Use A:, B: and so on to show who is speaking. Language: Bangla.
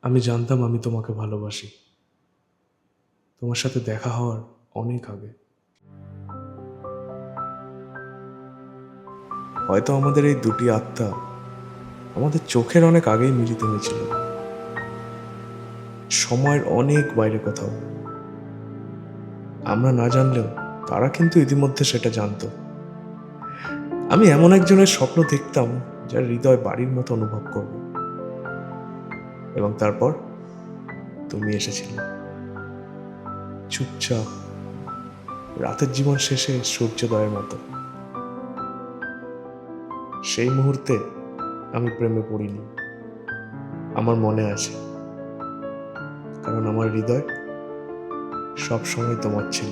A: আমি জানতাম আমি তোমাকে ভালোবাসি, তোমার সাথে দেখা হওয়ার অনেক আগে। হয়তো আমাদের এই দুটি আত্মা আমাদের চোখের অনেক আগেই মিলিত হয়েছিল, সময়ের অনেক বাইরে কোথাও। আমরা না জানলেও তারা কিন্তু ইতিমধ্যে সেটা জানতো। আমি এমন একজনের স্বপ্ন দেখতাম যার হৃদয় বাড়ির মতো অনুভব করবে। এবং তারপর তুমি এসেছিলে, চুপচাপ, রাতের জীবন শেষে সূর্যোদয়ের মতো। সেই মুহূর্তে আমি প্রেমে পড়িনি, আমার মনে আছে, কারণ আমার হৃদয় সব সময় তোমার ছিল।